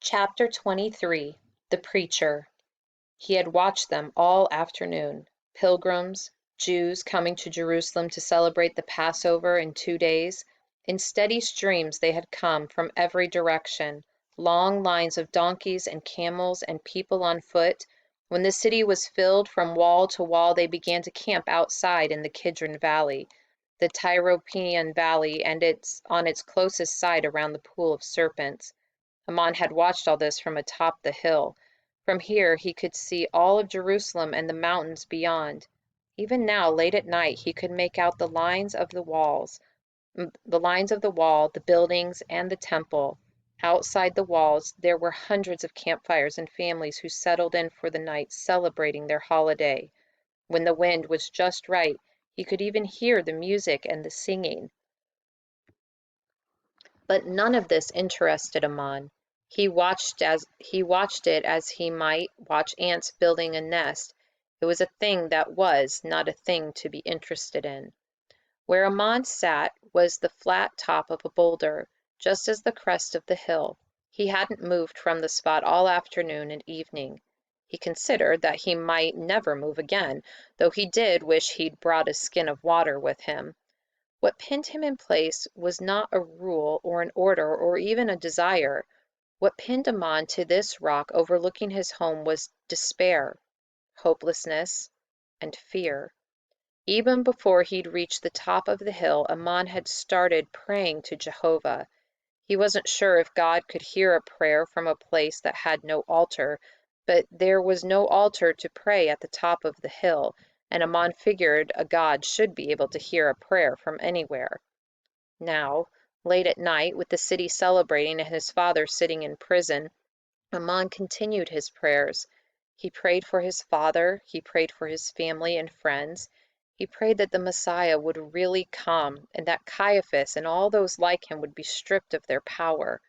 Chapter 23. The Preacher. He had watched them all afternoon. Pilgrims, Jews coming to Jerusalem to celebrate the Passover in 2 days. In steady streams they had come from every direction, long lines of donkeys and camels and people on foot. When the city was filled from wall to wall, they began to camp outside in the Kidron Valley, the Tyropoeon Valley, and on its closest side around the Pool of Serpents. Amon had watched all this from atop the hill. From here he could see all of Jerusalem and the mountains beyond. Even now, late at night, he could make out the lines of the wall, the buildings, and the temple. Outside the walls, there were hundreds of campfires and families who settled in for the night, celebrating their holiday. When the wind was just right, he could even hear the music and the singing. But none of this interested Amon. He watched it as he might watch ants building a nest. It was a thing that was, not a thing to be interested in. Where Amon sat was the flat top of a boulder, just as the crest of the hill. He hadn't moved from the spot all afternoon and evening. He considered that he might never move again, though he did wish he'd brought a skin of water with him. What pinned him in place was not a rule or an order or even a desire. What pinned Amon to this rock overlooking his home was despair, hopelessness, and fear. Even before he'd reached the top of the hill, Amon had started praying to Jehovah. He wasn't sure if God could hear a prayer from a place that had no altar, but there was no altar to pray at the top of the hill, and Amon figured a God should be able to hear a prayer from anywhere. Now, late at night, with the city celebrating and his father sitting in prison, Amon continued his prayers. He prayed for his father, he prayed for his family and friends. He prayed that the Messiah would really come and that Caiaphas and all those like him would be stripped of their power.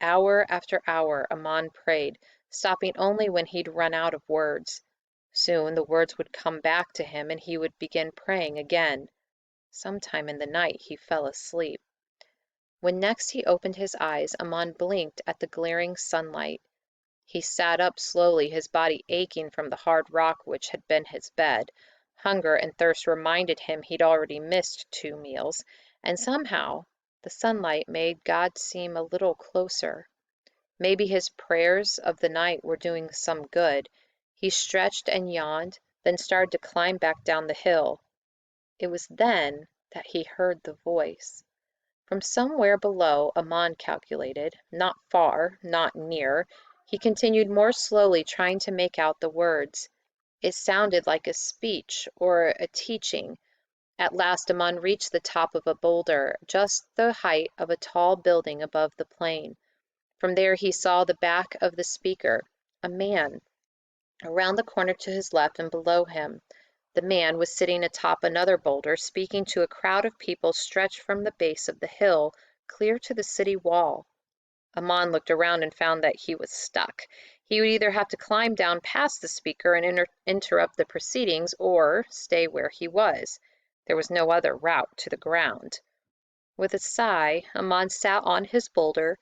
Hour after hour Amon prayed, stopping only when he'd run out of words. Soon the words would come back to him and he would begin praying again. Sometime in the night he fell asleep. When next he opened his eyes, Amon blinked at the glaring sunlight. He sat up slowly, his body aching from the hard rock which had been his bed. Hunger and thirst reminded him he'd already missed 2 meals, and somehow the sunlight made God seem a little closer. Maybe his prayers of the night were doing some good. He stretched and yawned, then started to climb back down the hill. It was then that he heard the voice. From somewhere below, Amon calculated, not far, not near. He continued more slowly, trying to make out the words. It sounded like a speech or a teaching. At last Amon reached the top of a boulder, just the height of a tall building above the plain. From there he saw the back of the speaker, a man, around the corner to his left and below him. The man was sitting atop another boulder, speaking to a crowd of people stretched from the base of the hill clear to the city wall. Amon looked around and found that he was stuck. He would either have to climb down past the speaker and interrupt the proceedings or stay where he was. There was no other route to the ground. With a sigh, Amon sat on his boulder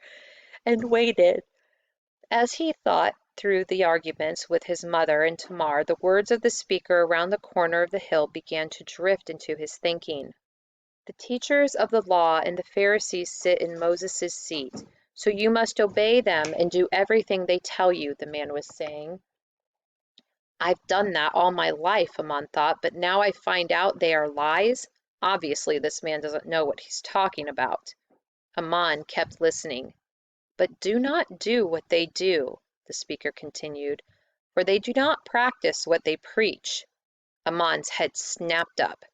and waited. As he thought through the arguments with his mother and Tamar, the words of the speaker around the corner of the hill began to drift into his thinking. The teachers of the law and the Pharisees sit in Moses' seat, so you must obey them and do everything they tell you, the man was saying. I've done that all my life, Amon thought, but now I find out they are lies. Obviously, this man doesn't know what he's talking about. Amon kept listening. But do not do what they do, the speaker continued, for they do not practice what they preach. Amon's head snapped up.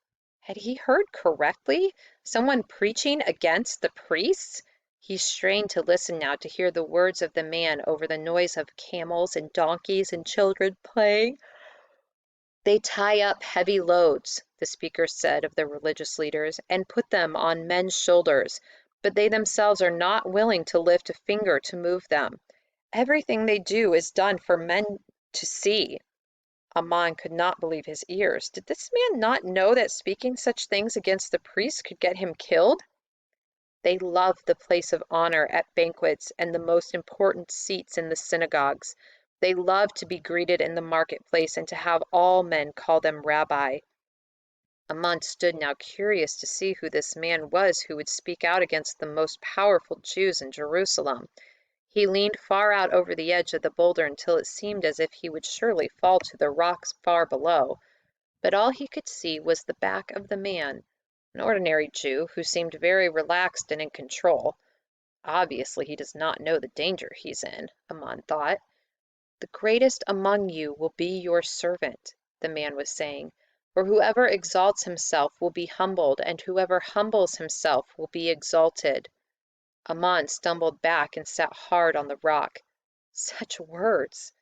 Had he heard correctly? Someone preaching against the priests? He strained to listen now to hear the words of the man over the noise of camels and donkeys and children playing. They tie up heavy loads, the speaker said of the religious leaders, and put them on men's shoulders, but they themselves are not willing to lift a finger to move them. Everything they do is done for men to see. Amon could not believe his ears. Did this man not know that speaking such things against the priests could get him killed? They loved the place of honor at banquets and the most important seats in the synagogues. They loved to be greeted in the marketplace and to have all men call them Rabbi. Amon stood now curious to see who this man was who would speak out against the most powerful Jews in Jerusalem. He leaned far out over the edge of the boulder until it seemed as if he would surely fall to the rocks far below. But all he could see was the back of the man, an ordinary Jew who seemed very relaxed and in control. Obviously he does not know the danger he's in, Amon thought. The greatest among you will be your servant, the man was saying. For whoever exalts himself will be humbled, and whoever humbles himself will be exalted. Amon stumbled back and sat hard on the rock. Such words!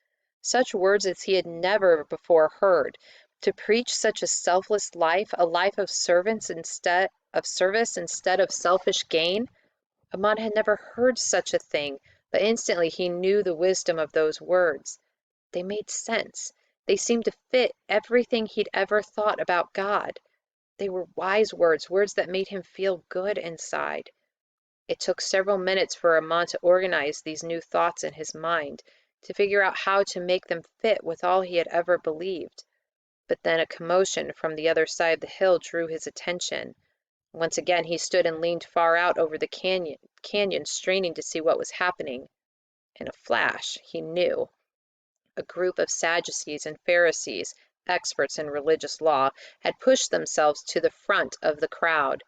Such words as he had never before heard. To preach such a selfless life, a life of service instead of selfish gain. Amon had never heard such a thing, but instantly he knew the wisdom of those words. They made sense. They seemed to fit everything he'd ever thought about God. They were wise words, words that made him feel good inside. It took several minutes for Amon to organize these new thoughts in his mind, to figure out how to make them fit with all he had ever believed. But then a commotion from the other side of the hill drew his attention. Once again he stood and leaned far out over the canyon, straining to see what was happening. In a flash, he knew. A group of Sadducees and Pharisees, experts in religious law, had pushed themselves to the front of the crowd.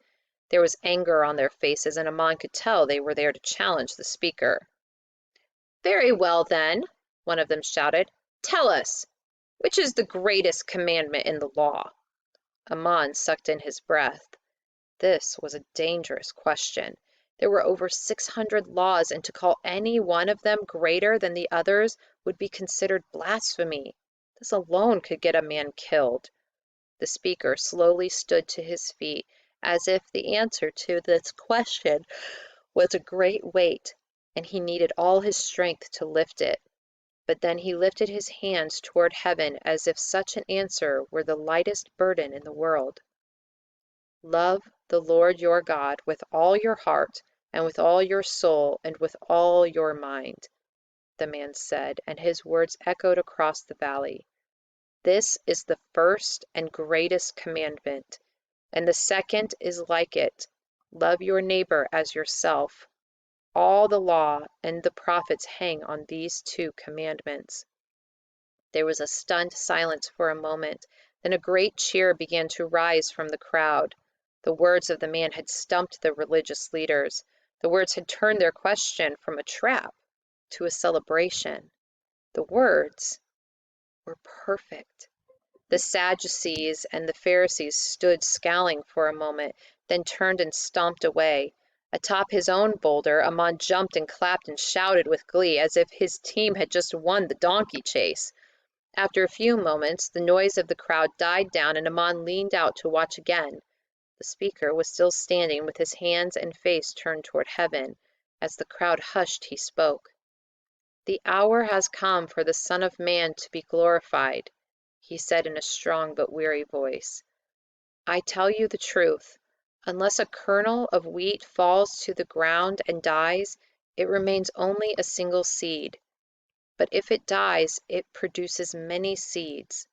There was anger on their faces, and Amon could tell they were there to challenge the speaker. "Very well, then," one of them shouted. "Tell us, which is the greatest commandment in the law?" Amon sucked in his breath. This was a dangerous question. There were over 600 laws, and to call any one of them greater than the others would be considered blasphemy. This alone could get a man killed. The speaker slowly stood to his feet, as if the answer to this question was a great weight, and he needed all his strength to lift it. But then he lifted his hands toward heaven as if such an answer were the lightest burden in the world. "Love the Lord your God with all your heart, and with all your soul, and with all your mind," the man said, and his words echoed across the valley. "This is the first and greatest commandment, and the second is like it. Love your neighbor as yourself. All the law and the prophets hang on these two commandments." There was a stunned silence for a moment, then a great cheer began to rise from the crowd. The words of the man had stumped the religious leaders. The words had turned their question from a trap to a celebration. The words were perfect. The Sadducees and the Pharisees stood scowling for a moment, then turned and stomped away. Atop his own boulder, Amon jumped and clapped and shouted with glee as if his team had just won the donkey chase. After a few moments, the noise of the crowd died down and Amon leaned out to watch again. The speaker was still standing with his hands and face turned toward heaven. As the crowd hushed, he spoke. "The hour has come for the Son of Man to be glorified," he said in a strong but weary voice. "I tell you the truth. Unless a kernel of wheat falls to the ground and dies, it remains only a single seed. But if it dies, it produces many seeds.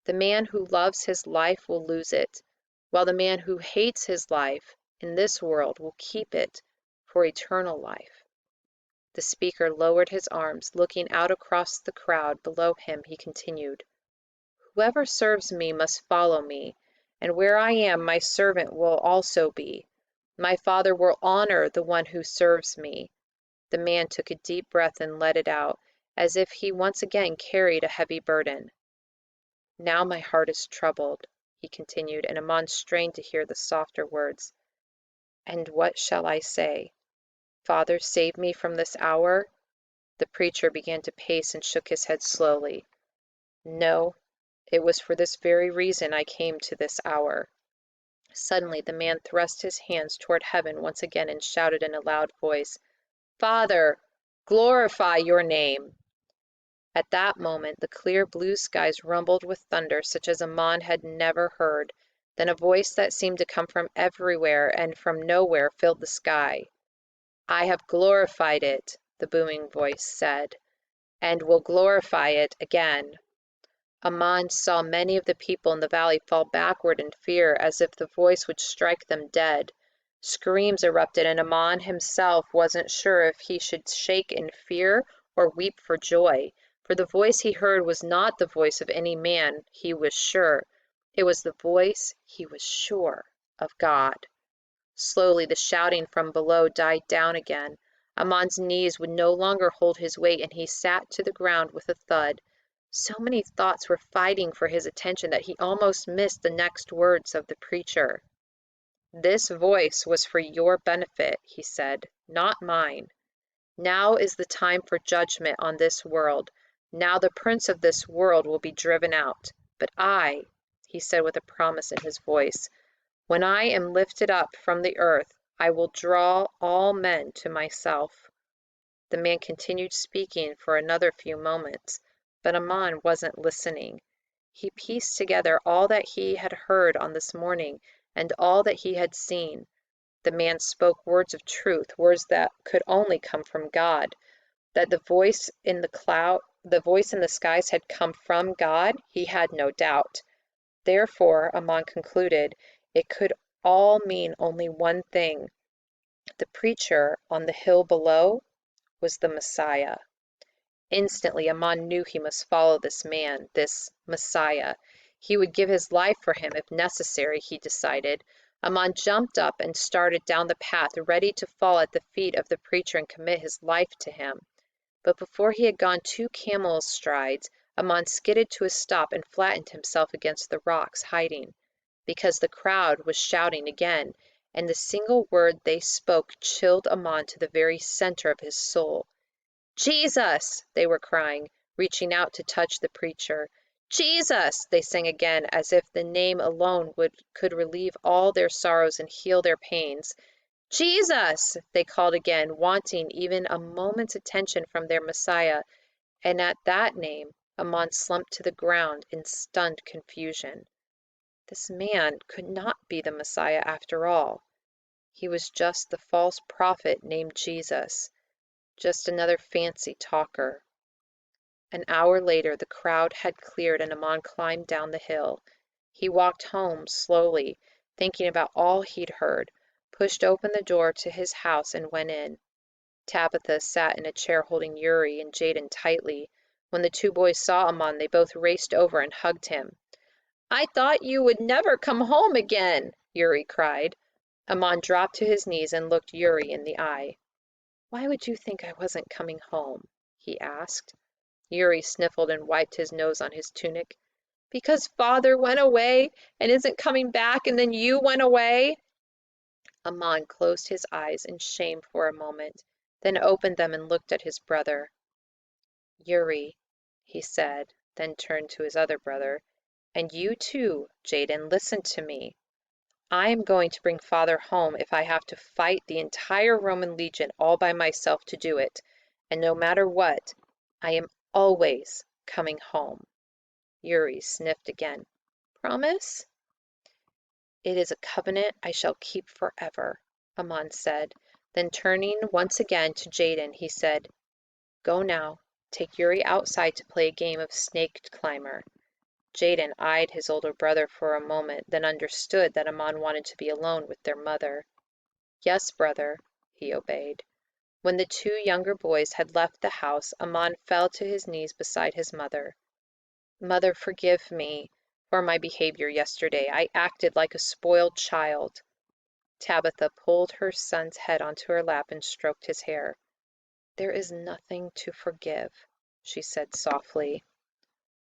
The man who loves his life will lose it, while the man who hates his life in this world will keep it for eternal life." The speaker lowered his arms. Looking out across the crowd below him, he continued, "Whoever serves me must follow me, and where I am my servant will also be. My Father will honor the one who serves me." The man took a deep breath and let it out, as if he once again carried a heavy burden. "Now my heart is troubled," he continued, and Amon strained to hear the softer words. "And what shall I say? Father, save me from this hour?" The preacher began to pace and shook his head slowly. "No, it was for this very reason I came to this hour." Suddenly the man thrust his hands toward heaven once again and shouted in a loud voice, "Father, glorify your name." At that moment the clear blue skies rumbled with thunder such as Amon had never heard. Then a voice that seemed to come from everywhere and from nowhere filled the sky. "I have glorified it," the booming voice said, "and will glorify it again." Amon saw many of the people in the valley fall backward in fear as if the voice would strike them dead. Screams erupted, and Amon himself wasn't sure if he should shake in fear or weep for joy, for the voice he heard was not the voice of any man, he was sure. It was the voice, he was sure, of God. Slowly the shouting from below died down again. Amon's knees would no longer hold his weight, and he sat to the ground with a thud. So many thoughts were fighting for his attention that he almost missed the next words of the preacher. "This voice was for your benefit," he said, "not mine. Now is the time for judgment on this world. Now the prince of this world will be driven out. But I," he said with a promise in his voice, "when I am lifted up from the earth, I will draw all men to myself." The man continued speaking for another few moments, but Amon wasn't listening. He pieced together all that he had heard on this morning and all that he had seen. The man spoke words of truth, words that could only come from God. That the voice in the skies had come from God, he had no doubt. Therefore, Amon concluded, it could all mean only one thing. The preacher on the hill below was the Messiah. Instantly Amon knew he must follow this man, this Messiah. He would give his life for him if necessary, he decided. Amon jumped up and started down the path, ready to fall at the feet of the preacher and commit his life to him. But before he had gone 2 camel strides, Amon skidded to a stop and flattened himself against the rocks, hiding, because the crowd was shouting again, and the single word they spoke chilled Amon to the very center of his soul. "Jesus!" they were crying, reaching out to touch the preacher. "Jesus!" they sang again, as if the name alone could relieve all their sorrows and heal their pains. "Jesus!" they called again, wanting even a moment's attention from their Messiah, and at that name Amon slumped to the ground in stunned confusion. This man could not be the Messiah after all. He was just the false prophet named Jesus, just another fancy talker. An hour later the crowd had cleared and Amon climbed down the hill. He walked home slowly, thinking about all he'd heard, pushed open the door to his house and went in. Tabitha sat in a chair holding Yuri and Jaden tightly. When the 2 boys saw Amon, they both raced over and hugged him. "I thought you would never come home again," Yuri cried. Amon dropped to his knees and looked Yuri in the eye. "Why would you think I wasn't coming home?" he asked. Yuri sniffled and wiped his nose on his tunic. "Because father went away and isn't coming back, and then you went away." Amon closed his eyes in shame for a moment, then opened them and looked at his brother. "Yuri," he said, then turned to his other brother, "and you too, Jaden, listen to me. I am going to bring father home if I have to fight the entire Roman legion all by myself to do it, and no matter what, I am always coming home." Yuri sniffed again. "Promise?" "It is a covenant I shall keep forever," Amon said. Then turning once again to Jaden, he said, "Go now, take Yuri outside to play a game of snake climber." Jaden eyed his older brother for a moment, then understood that Amon wanted to be alone with their mother. "Yes, brother," he obeyed. When the 2 younger boys had left the house, Amon fell to his knees beside his mother. "Mother, forgive me for my behavior yesterday. I acted like a spoiled child." Tabitha pulled her son's head onto her lap and stroked his hair. "There is nothing to forgive," she said softly.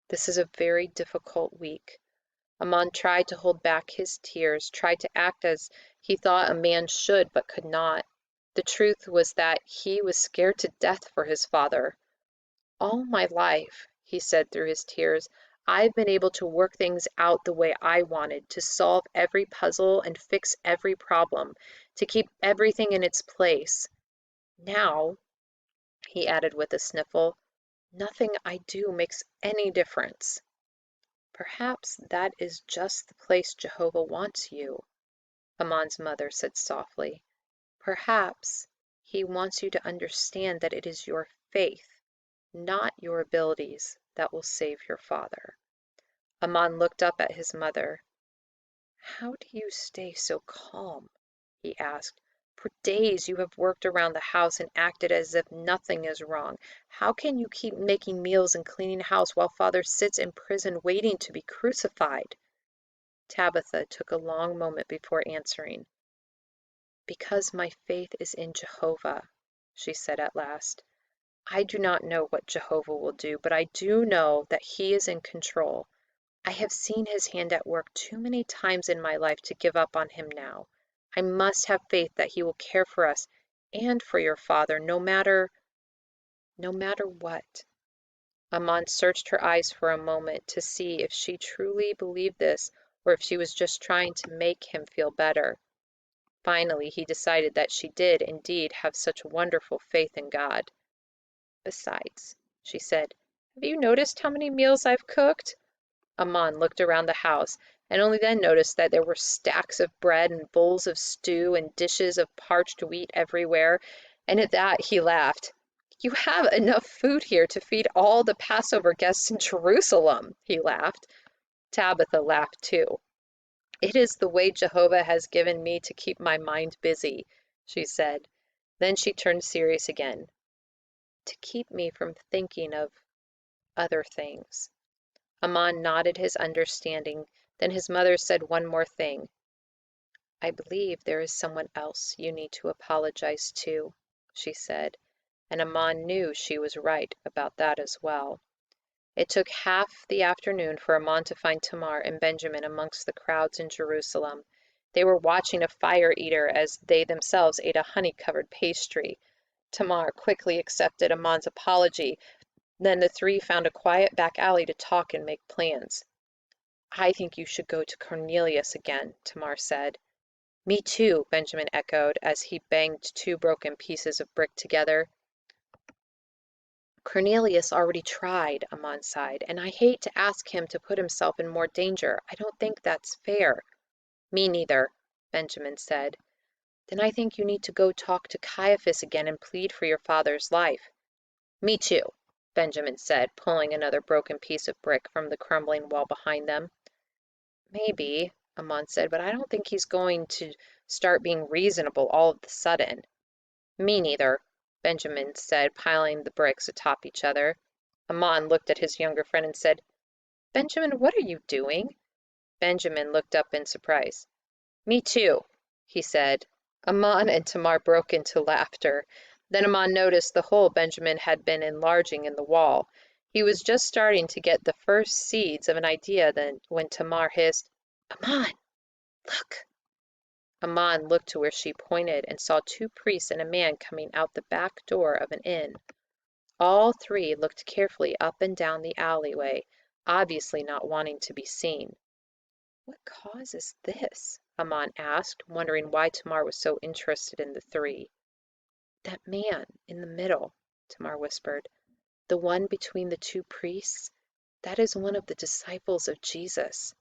"This is a very difficult week." Amon tried to hold back his tears, tried to act as he thought a man should, but could not. The truth was that he was scared to death for his father. "All my life," he said through his tears, "I've been able to work things out the way I wanted, to solve every puzzle and fix every problem, to keep everything in its place. Now," he added with a sniffle, "nothing I do makes any difference." Perhaps that is just the place Jehovah wants you, Amon's mother said softly. Perhaps he wants you to understand that it is your faith, not your abilities, that will save your father. Amon looked up at his mother. How do you stay so calm? He asked. For days you have worked around the house and acted as if nothing is wrong. How can you keep making meals and cleaning the house while father sits in prison waiting to be crucified? Tabitha took a long moment before answering. Because my faith is in Jehovah, she said at last. I do not know what Jehovah will do, but I do know that he is in control. I have seen his hand at work too many times in my life to give up on him now. I must have faith that he will care for us and for your father, no matter what. Amon searched her eyes for a moment to see if she truly believed this or if she was just trying to make him feel better. Finally, he decided that she did indeed have such wonderful faith in God. Besides, she said, have you noticed how many meals I've cooked? Amon looked around the house and only then noticed that there were stacks of bread and bowls of stew and dishes of parched wheat everywhere, and at that he laughed. You have enough food here to feed all the Passover guests in Jerusalem, he laughed. Tabitha laughed too. It is the way Jehovah has given me to keep my mind busy, she said. Then she turned serious again. To keep me from thinking of other things. Amon nodded his understanding. Then his mother said one more thing. I believe there is someone else you need to apologize to, she said, and Amon knew she was right about that as well. It took half the afternoon for Amon to find Tamar and Benjamin amongst the crowds in Jerusalem. They were watching a fire eater as they themselves ate a honey-covered pastry. Tamar quickly accepted Amon's apology. Then the three found a quiet back alley to talk and make plans. I think you should go to Cornelius again, Tamar said. Me too, Benjamin echoed as he banged two broken pieces of brick together. Cornelius already tried, Amon sighed, and I hate to ask him to put himself in more danger. I don't think that's fair. Me neither, Benjamin said. Then I think you need to go talk to Caiaphas again and plead for your father's life. Me too, Benjamin said, pulling another broken piece of brick from the crumbling wall behind them. Maybe, Amon said, but I don't think he's going to start being reasonable all of a sudden. Me neither, Benjamin said, piling the bricks atop each other. Amon looked at his younger friend and said, Benjamin, what are you doing? Benjamin looked up in surprise. Me too, he said. Amon and Tamar broke into laughter. Then Amon noticed the hole Benjamin had been enlarging in the wall. He was just starting to get the first seeds of an idea when Tamar hissed, Amon, look! Amon looked to where she pointed and saw two priests and a man coming out the back door of an inn. All three looked carefully up and down the alleyway, obviously not wanting to be seen. What causes this? Amon asked, wondering why Tamar was so interested in the three. That man in the middle, Tamar whispered. The one between the two priests? That is one of the disciples of Jesus.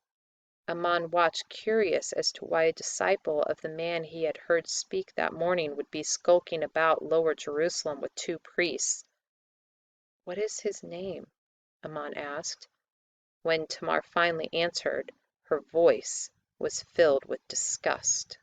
Amon watched, curious as to why a disciple of the man he had heard speak that morning would be skulking about Lower Jerusalem with two priests. What is his name? Amon asked. When Tamar finally answered, her voice was filled with disgust.